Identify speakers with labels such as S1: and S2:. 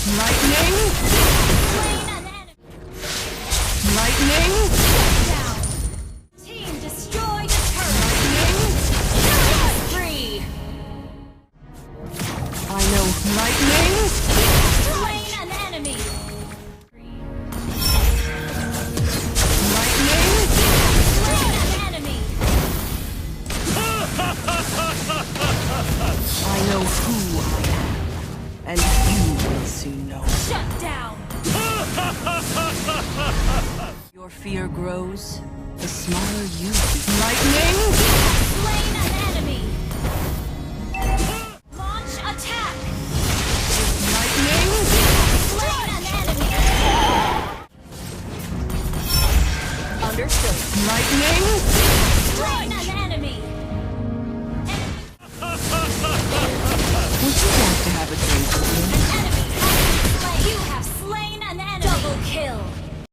S1: Lightning! Lightning!
S2: Down. Team destroyed the turret. Free.
S1: I know. Lightning!
S2: Slain an enemy.
S1: Lightning!
S2: Slain an enemy.
S1: I know who I am, and you will soon know.
S2: Shut down.
S1: Your fear grows, the smaller you become. Lightning!